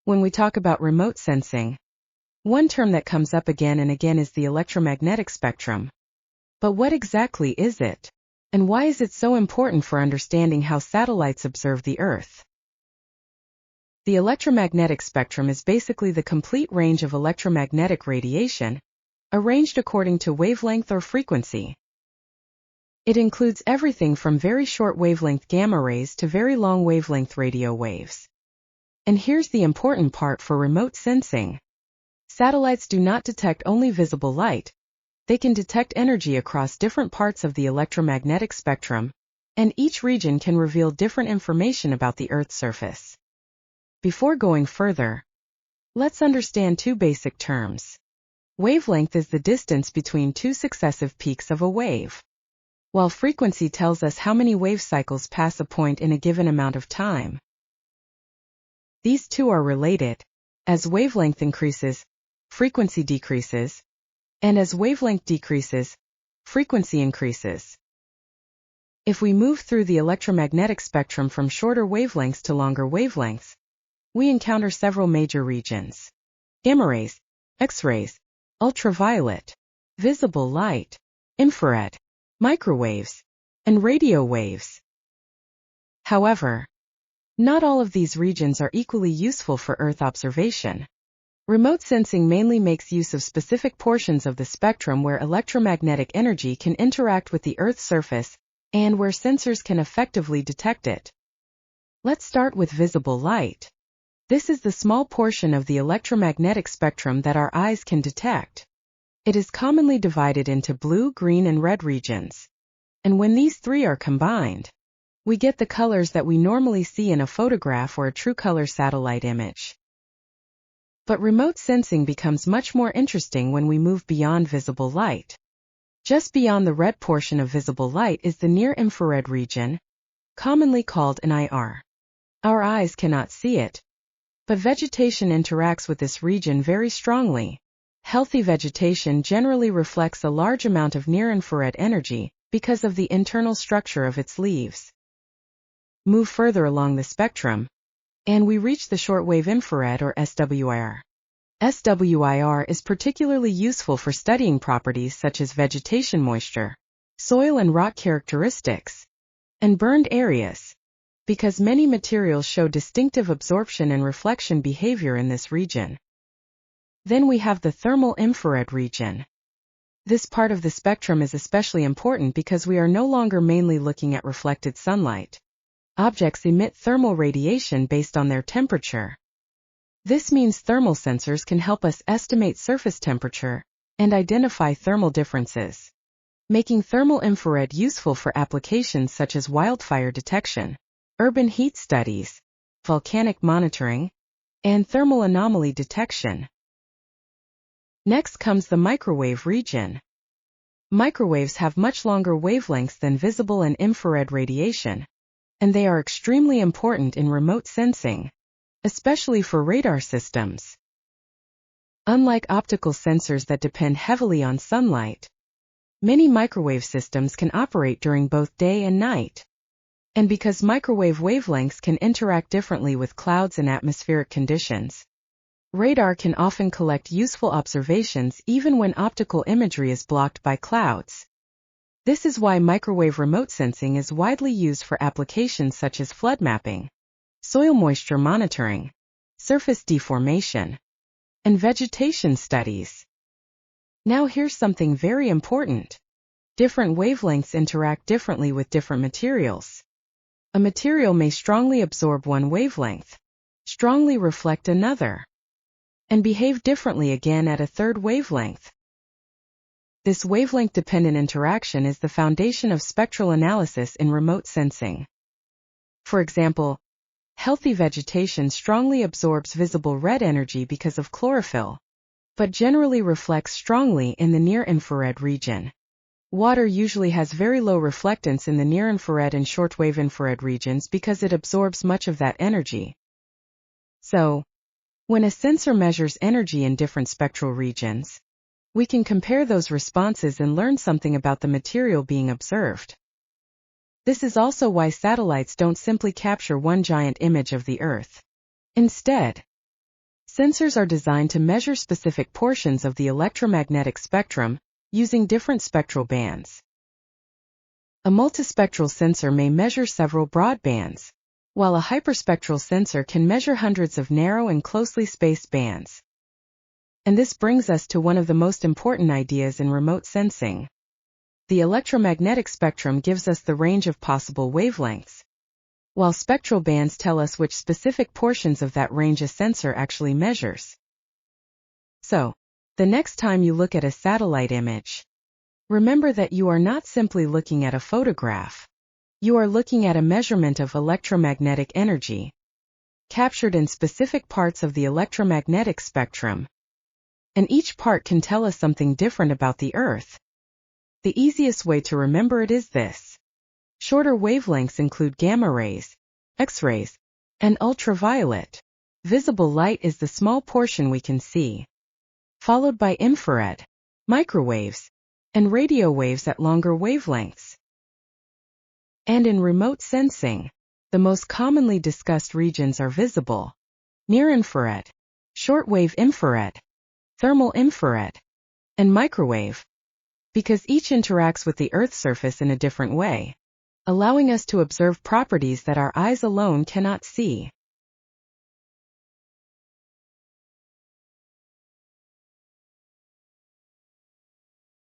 When we talk about remote sensing, one term that comes up again and again is the electromagnetic spectrum. But what exactly is it? And why is it so important for understanding how satellites observe the Earth? The electromagnetic spectrum is basically the complete range of electromagnetic radiation, arranged according to wavelength or frequency. It includes everything from very short wavelength gamma rays to very long wavelength radio waves. And here's the important part for remote sensing. Satellites do not detect only visible light. They can detect energy across different parts of the electromagnetic spectrum, and each region can reveal different information about the Earth's surface. Before going further, let's understand two basic terms. Wavelength is the distance between two successive peaks of a wave, while frequency tells us how many wave cycles pass a point in a given amount of time. These two are related. As wavelength increases, frequency decreases, and as wavelength decreases, frequency increases. If we move through the electromagnetic spectrum from shorter wavelengths to longer wavelengths, we encounter several major regions: gamma rays, X-rays, ultraviolet, visible light, infrared, microwaves, and radio waves. However, not all of these regions are equally useful for Earth observation. Remote sensing mainly makes use of specific portions of the spectrum where electromagnetic energy can interact with the Earth's surface and where sensors can effectively detect it. Let's start with visible light. This is the small portion of the electromagnetic spectrum that our eyes can detect. It is commonly divided into blue, green, and red regions. And when these three are combined, we get the colors that we normally see in a photograph or a true color satellite image. But remote sensing becomes much more interesting when we move beyond visible light. Just beyond the red portion of visible light is the near-infrared region, commonly called an IR. Our eyes cannot see it, but vegetation interacts with this region very strongly. Healthy vegetation generally reflects a large amount of near-infrared energy because of the internal structure of its leaves. Move further along the spectrum, and we reach the shortwave infrared or SWIR. SWIR is particularly useful for studying properties such as vegetation moisture, soil and rock characteristics, and burned areas, because many materials show distinctive absorption and reflection behavior in this region. Then we have the thermal infrared region. This part of the spectrum is especially important because we are no longer mainly looking at reflected sunlight. Objects emit thermal radiation based on their temperature. This means thermal sensors can help us estimate surface temperature and identify thermal differences, making thermal infrared useful for applications such as wildfire detection, urban heat studies, volcanic monitoring, and thermal anomaly detection. Next comes the microwave region. Microwaves have much longer wavelengths than visible and infrared radiation, and they are extremely important in remote sensing, especially for radar systems. Unlike optical sensors that depend heavily on sunlight, many microwave systems can operate during both day and night. And because microwave wavelengths can interact differently with clouds and atmospheric conditions, radar can often collect useful observations even when optical imagery is blocked by clouds. This is why microwave remote sensing is widely used for applications such as flood mapping, soil moisture monitoring, surface deformation, and vegetation studies. Now here's something very important. Different wavelengths interact differently with different materials. A material may strongly absorb one wavelength, strongly reflect another, and behave differently again at a third wavelength. This wavelength-dependent interaction is the foundation of spectral analysis in remote sensing. For example, healthy vegetation strongly absorbs visible red energy because of chlorophyll, but generally reflects strongly in the near-infrared region. Water usually has very low reflectance in the near-infrared and shortwave infrared regions because it absorbs much of that energy. So, when a sensor measures energy in different spectral regions, we can compare those responses and learn something about the material being observed. This is also why satellites don't simply capture one giant image of the Earth. Instead, Sensors are designed to measure specific portions of the electromagnetic spectrum using different spectral bands. A multispectral sensor may measure several broad bands, while a hyperspectral sensor can measure hundreds of narrow and closely spaced bands. And this brings us to one of the most important ideas in remote sensing. The electromagnetic spectrum gives us the range of possible wavelengths, while spectral bands tell us which specific portions of that range a sensor actually measures. So, the next time you look at a satellite image, remember that you are not simply looking at a photograph. You are looking at a measurement of electromagnetic energy, captured in specific parts of the electromagnetic spectrum. And each part can tell us something different about the Earth. The easiest way to remember it is this. Shorter wavelengths include gamma rays, X-rays, and ultraviolet. Visible light is the small portion we can see, followed by infrared, microwaves, and radio waves at longer wavelengths. And in remote sensing, the most commonly discussed regions are visible, near-infrared, shortwave infrared, thermal infrared, and microwave, because each interacts with the Earth's surface in a different way, allowing us to observe properties that our eyes alone cannot see.